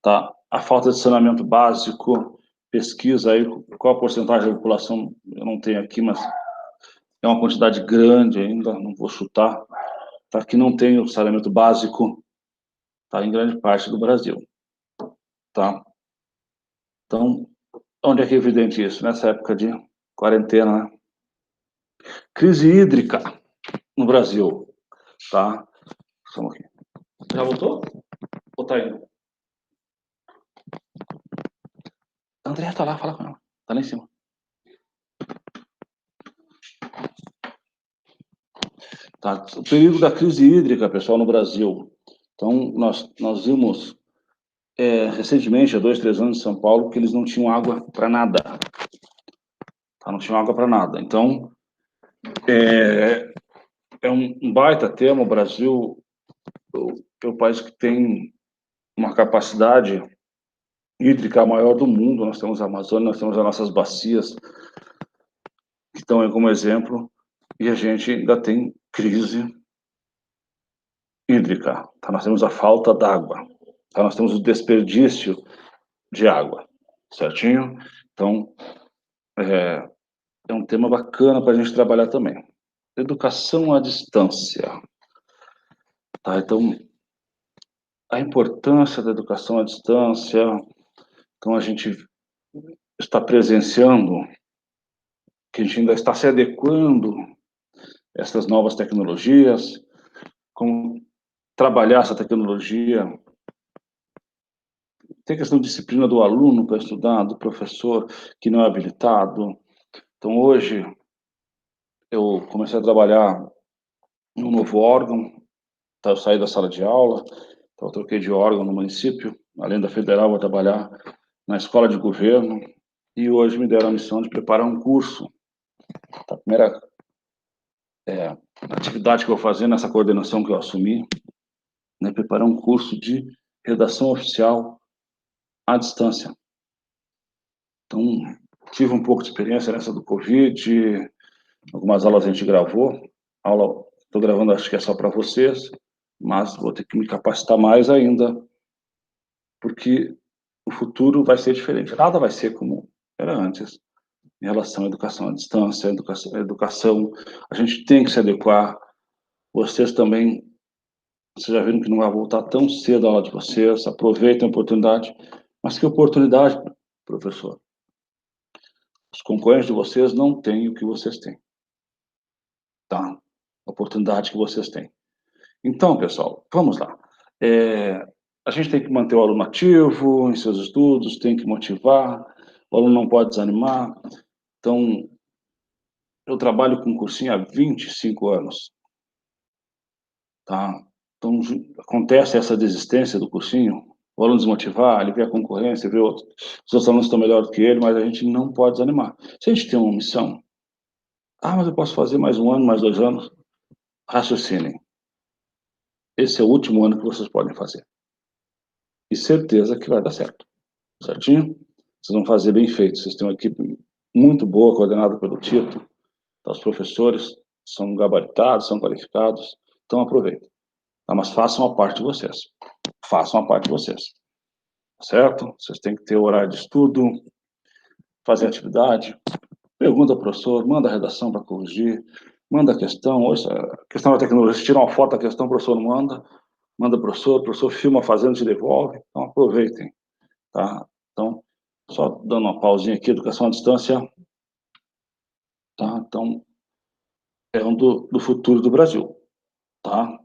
tá? A falta de saneamento básico, pesquisa aí, qual a porcentagem da população, eu não tenho aqui, mas é uma quantidade grande ainda, não vou chutar, tá? Que não tem o saneamento básico, tá? Em grande parte do Brasil, tá? Então, onde é que é evidente isso? Nessa época de quarentena, né? Crise hídrica no Brasil, tá? Vamos aqui. Já voltou? Ou tá indo? A Andrea tá lá, fala com ela. Tá lá em cima. Tá? O perigo da crise hídrica, pessoal, no Brasil. Então, nós vimos recentemente, há 2, 3 anos, em São Paulo, que eles não tinham água para nada. Tá? Não tinham água para nada. Então, é um baita tema. O Brasil é o país que tem uma capacidade hídrica maior do mundo. Nós temos a Amazônia, nós temos as nossas bacias, que estão aí como exemplo, e a gente ainda tem crise hídrica. Tá? Nós temos a falta d'água. Tá? Nós temos o desperdício de água, certinho? Então, é um tema bacana para a gente trabalhar também. Educação à distância. Tá? Então, a importância da educação à distância. Então, a gente está presenciando que a gente ainda está se adequando a essas novas tecnologias, como trabalhar essa tecnologia. Tem a questão de disciplina do aluno para estudar, do professor que não é habilitado. Então, hoje, eu comecei a trabalhar em um novo órgão. Tá? Eu saí da sala de aula, então eu troquei de órgão no município, além da federal, vou trabalhar na escola de governo, e hoje me deram a missão de preparar um curso. A primeira atividade que eu vou fazer nessa coordenação que eu assumi, né, preparar um curso de redação oficial à distância. Então, tive um pouco de experiência nessa do Covid, algumas aulas a gente gravou, aula, estou gravando, acho que é só para vocês, mas vou ter que me capacitar mais ainda, porque o futuro vai ser diferente. Nada vai ser como era antes, em relação à educação à distância, educação. A gente tem que se adequar. Vocês também, vocês já viram que não vai voltar tão cedo a aula de vocês. Aproveitem a oportunidade. Mas que oportunidade, professor? Os concorrentes de vocês não têm o que vocês têm. Tá? A oportunidade que vocês têm. Então, pessoal, vamos lá. A gente tem que manter o aluno ativo em seus estudos, tem que motivar, o aluno não pode desanimar. Então, eu trabalho com cursinho há 25 anos, tá? Então, acontece essa desistência do cursinho, o aluno desmotivar, ele vê a concorrência, vê os outros alunos estão melhor do que ele, mas a gente não pode desanimar. Se a gente tem uma missão, mas eu posso fazer mais um ano, mais 2 anos, raciocinem. Esse é o último ano que vocês podem fazer. E certeza que vai dar certo, certinho? Vocês vão fazer bem feito, vocês têm uma equipe muito boa, coordenada pelo Tito, então, os professores são gabaritados, são qualificados, então aproveitem. Tá? Mas façam a parte de vocês. Façam a parte de vocês. Certo? Vocês têm que ter horário de estudo, fazer atividade, pergunta ao professor, manda a redação para corrigir, manda a questão. Hoje, a questão da tecnologia, tira uma foto da questão, o professor não manda o professor filma fazendo e te devolve. Então aproveitem. Tá? Então, só dando uma pausinha aqui, educação à distância. Tá? Então, é um do futuro do Brasil. Tá?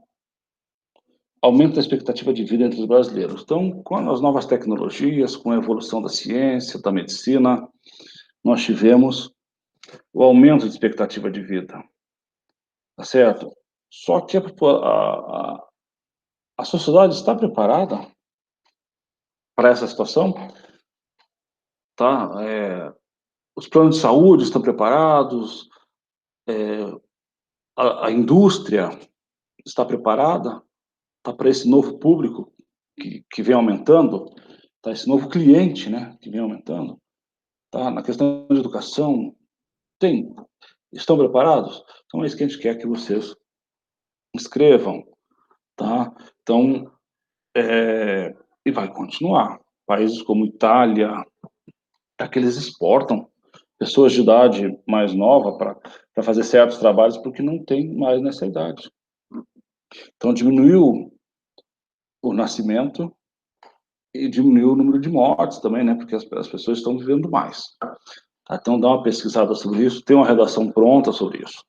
Aumento da expectativa de vida entre os brasileiros. Então, com as novas tecnologias, com a evolução da ciência, da medicina, nós tivemos o aumento de expectativa de vida, tá certo? Só que a sociedade está preparada para essa situação, tá? Os planos de saúde estão preparados, a indústria está preparada, tá, para esse novo público que vem aumentando, tá? Esse novo cliente, né, que vem aumentando. Tá? Na questão de educação, estão preparados? Então é isso que a gente quer que vocês escrevam, tá? Então, e vai continuar. Países como Itália, que eles exportam pessoas de idade mais nova para fazer certos trabalhos, porque não tem mais nessa idade. Então, diminuiu o nascimento e diminuiu o número de mortes também, né? Porque as pessoas estão vivendo mais. Tá? Então, dá uma pesquisada sobre isso, tem uma redação pronta sobre isso.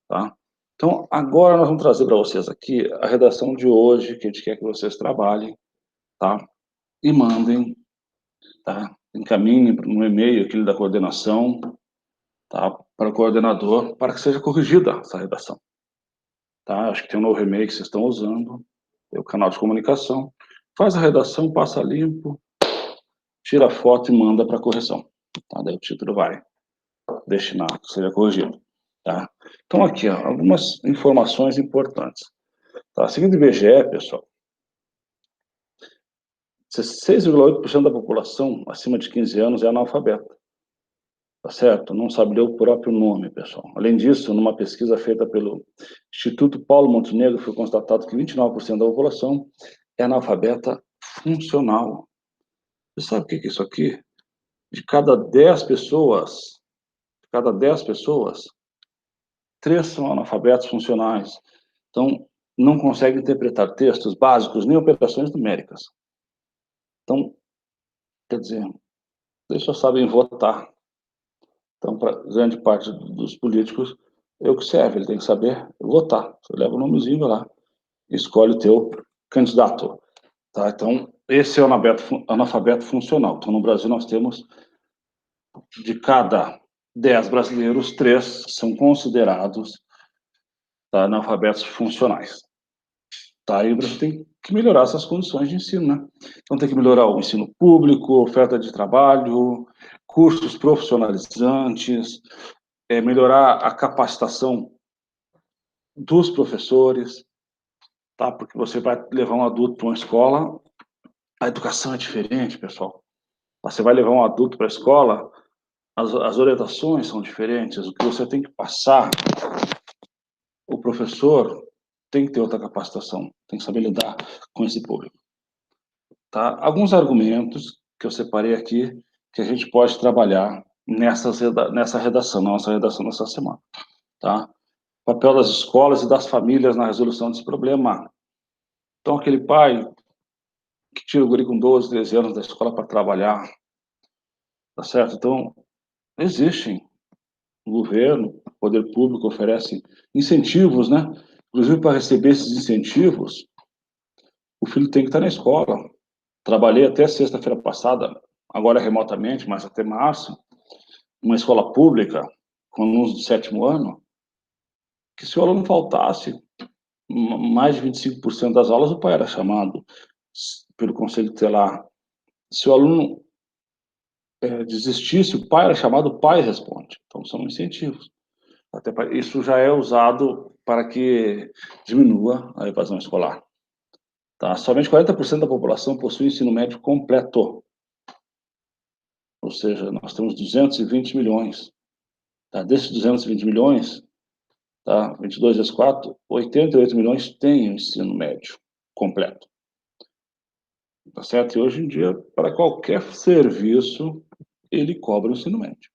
Tá? Então, agora nós vamos trazer para vocês aqui a redação de hoje, que a gente quer que vocês trabalhem, tá? E mandem, tá? Encaminhem no e-mail aquele da coordenação, tá? Para o coordenador, para que seja corrigida essa redação. Tá? Acho que tem um novo e-mail que vocês estão usando, tem o canal de comunicação. Faz a redação, passa limpo, tira a foto e manda para correção. Tá? Daí o título vai destinar que seja corrigido. Tá? Então, aqui, ó, algumas informações importantes. Tá? Segundo o IBGE, pessoal, 6,8% da população acima de 15 anos é analfabeta. Tá certo? Não sabe ler o próprio nome, pessoal. Além disso, numa pesquisa feita pelo Instituto Paulo Montenegro, foi constatado que 29% da população é analfabeta funcional. Você sabe o que é isso aqui? De cada 10 pessoas, 3 são analfabetos funcionais. Então, não conseguem interpretar textos básicos nem operações numéricas. Então, quer dizer, eles só sabem votar. Então, para grande parte dos políticos, é o que serve, ele tem que saber votar. Você leva o nomezinho lá, escolhe o teu candidato. Tá? Então, esse é o analfabeto funcional. Então, no Brasil, nós temos, de cada 10 brasileiros, 3 são considerados, tá, analfabetos funcionais. Tá? E o Brasil tem que melhorar essas condições de ensino, né? Então, tem que melhorar o ensino público, oferta de trabalho, cursos profissionalizantes, melhorar a capacitação dos professores, tá? Porque você vai levar um adulto para uma escola, a educação é diferente, pessoal. Você vai levar um adulto para a escola, as orientações são diferentes, o que você tem que passar, o professor tem que ter outra capacitação, tem que saber lidar com esse público. Tá? Alguns argumentos que eu separei aqui, que a gente pode trabalhar nessa redação, na nossa redação dessa semana. Tá? O papel das escolas e das famílias na resolução desse problema. Então, aquele pai que tira o guri com 12, 13 anos da escola para trabalhar, tá certo? Então, existem, o governo, o poder público oferece incentivos, né? Inclusive, para receber esses incentivos, o filho tem que estar na escola. Trabalhei até sexta-feira passada, agora remotamente, mas até março, numa escola pública, com alunos do 7º ano, que se o aluno faltasse mais de 25% das aulas, o pai era chamado pelo conselho tutelar. Se o aluno desistisse, o pai era chamado, o pai responde. Então, são incentivos. Até isso já é usado para que diminua a evasão escolar. Tá? Somente 40% da população possui ensino médio completo. Ou seja, nós temos 220 milhões. Tá? Desses 220 milhões, tá? 22 vezes 4, 88 milhões têm o ensino médio completo. Tá certo? E hoje em dia, para qualquer serviço, ele cobra o ensino médio.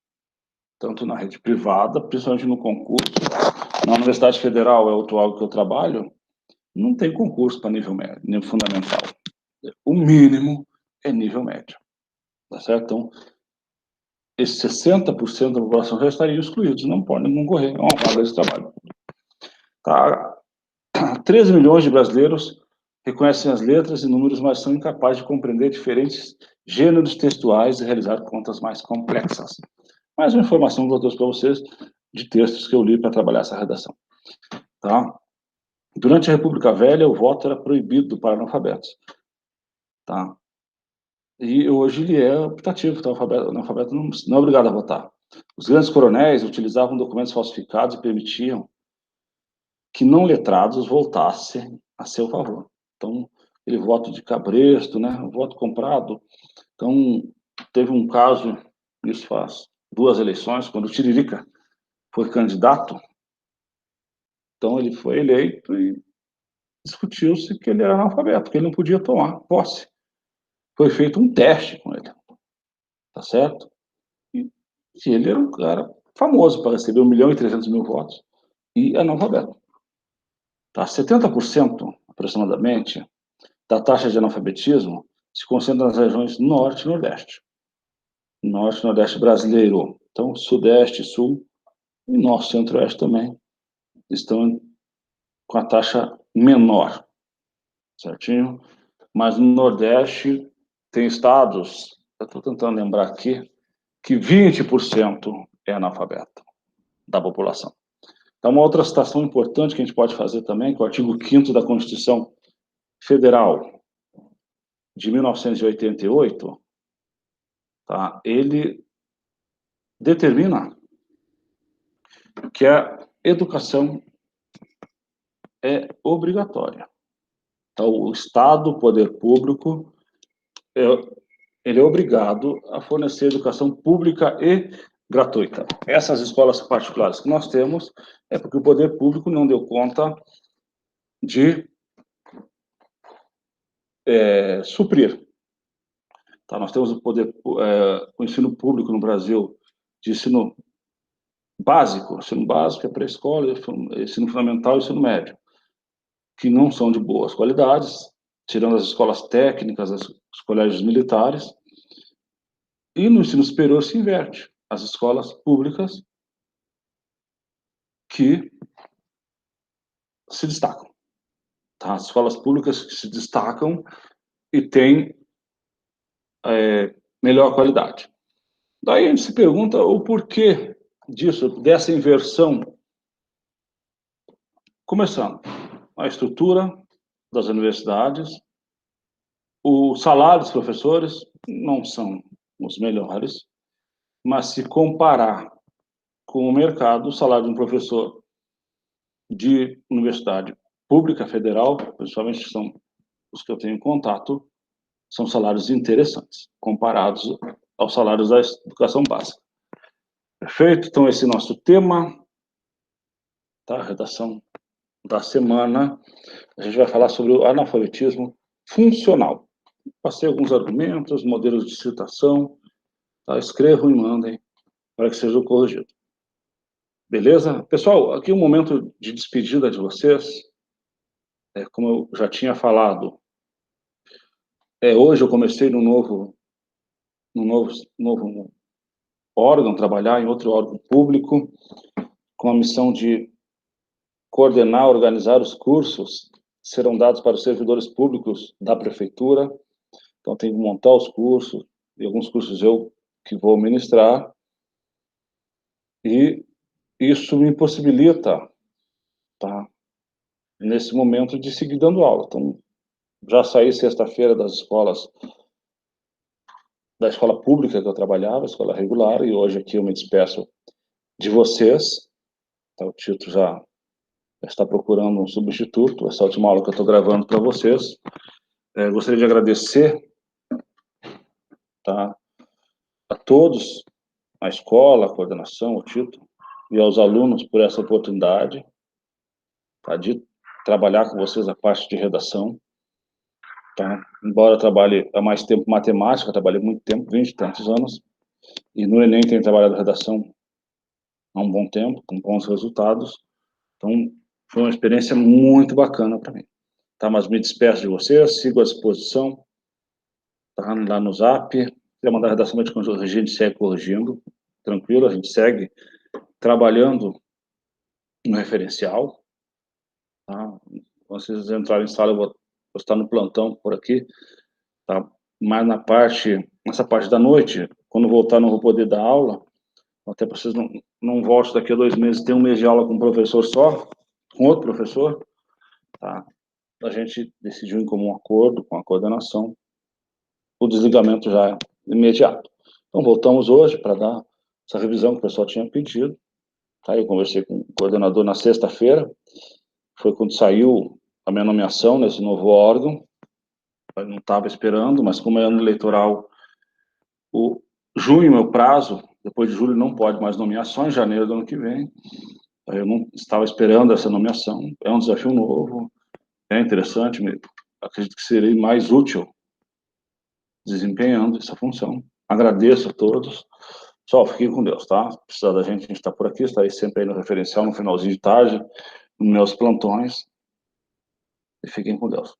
Tanto na rede privada, principalmente no concurso. Na Universidade Federal, é outro algo que eu trabalho, não tem concurso para nível médio, nível fundamental. O mínimo é nível médio. Tá certo? Então, esses 60% da população já estariam excluídos, não podem concorrer a uma vaga de trabalho. Tá? 13 milhões de brasileiros reconhecem as letras e números, mas são incapazes de compreender diferentes gêneros textuais e realizar contas mais complexas. Mais uma informação que eu trouxe para vocês de textos que eu li para trabalhar essa redação. Tá? Durante a República Velha, o voto era proibido para analfabetos. Tá? E hoje ele é optativo, então o analfabeto não é obrigado a votar. Os grandes coronéis utilizavam documentos falsificados e permitiam que não letrados votassem a seu favor. Então, aquele voto de cabresto, né, o voto comprado. Então, teve um caso, isso faz 2 eleições, quando o Tiririca foi candidato, então ele foi eleito e discutiu-se que ele era analfabeto, que ele não podia tomar posse. Foi feito um teste com ele, tá certo? E que ele era um cara famoso para receber 1.300.000 votos e analfabeto. Tá? 70%, aproximadamente, da taxa de analfabetismo se concentra nas regiões norte e nordeste. Norte e nordeste brasileiro. Então, sudeste, sul e nosso centro-oeste também estão com a taxa menor, certinho? Mas no nordeste tem estados, eu estou tentando lembrar aqui, que 20% é analfabeto da população. Então, uma outra citação importante que a gente pode fazer também, que é o artigo 5º da Constituição Federal de 1988, tá? Ele determina que a educação é obrigatória. Então, o Estado, o poder público, ele é obrigado a fornecer educação pública e gratuita. Essas escolas particulares que nós temos é porque o poder público não deu conta de suprir. Tá? Nós temos o ensino público no Brasil de ensino básico é pré-escola, ensino fundamental e ensino médio, que não são de boas qualidades, tirando as escolas técnicas, os colégios militares, e no ensino superior se inverte. As escolas públicas que se destacam. Tá? As escolas públicas que se destacam e têm melhor qualidade. Daí a gente se pergunta o porquê disso, dessa inversão. Começando, a estrutura das universidades, o salário dos professores não são os melhores, mas se comparar com o mercado, o salário de um professor de universidade pública federal, principalmente são os que eu tenho contato, são salários interessantes, comparados aos salários da educação básica. Perfeito? Então, esse é nosso tema, tá? A redação da semana. A gente vai falar sobre o analfabetismo funcional. Passei alguns argumentos, modelos de citação, tá? Escrevam e mandem para que seja corrigido. Beleza? Pessoal, aqui um momento de despedida de vocês. Como eu já tinha falado, hoje eu comecei num novo órgão, trabalhar em outro órgão público, com a missão de coordenar, organizar os cursos que serão dados para os servidores públicos da prefeitura. Então, tenho que montar os cursos, e alguns cursos eu que vou ministrar, e isso me impossibilita, tá, nesse momento de seguir dando aula. Então, já saí sexta-feira da escola pública que eu trabalhava, escola regular, e hoje aqui eu me despeço de vocês. Tá, o Tito já está procurando um substituto, essa última aula que eu estou gravando para vocês. Gostaria de agradecer, tá, a todos, a escola, a coordenação, o Tito, e aos alunos por essa oportunidade, tá, de trabalhar com vocês a parte de redação. Tá? Embora eu trabalhe há mais tempo matemática, trabalhei muito tempo, 20 e tantos anos, e no Enem tenho trabalhado redação há um bom tempo, com bons resultados. Então, foi uma experiência muito bacana para mim. Tá? Mas me despeço de vocês, sigo à disposição, tá? Lá no Zap. Se quiser mandar a redação de corrigir, a gente segue corrigindo, tranquilo, a gente segue trabalhando no referencial. Tá? Quando vocês entrarem em sala, eu vou estar no plantão por aqui, tá? Mas nessa parte da noite, quando voltar, não vou poder dar aula, até para vocês não voltem daqui a 2 meses, tem um mês de aula com um professor só, com outro professor, tá? A gente decidiu em comum acordo com a coordenação o desligamento já é imediato. Então, voltamos hoje para dar essa revisão que o pessoal tinha pedido, tá? Eu conversei com o coordenador na sexta-feira, foi quando saiu a minha nomeação nesse novo órgão. Eu não estava esperando, mas como é ano eleitoral, junho é o prazo, depois de julho não pode mais nomear, só em janeiro do ano que vem. Eu não estava esperando essa nomeação, é um desafio novo, é interessante, acredito que serei mais útil desempenhando essa função. Agradeço a todos, Pessoal, fiquem com Deus, tá? Se precisar da gente está por aqui, estarei sempre aí no referencial, no finalzinho de tarde, nos meus plantões. E fiquem com Deus.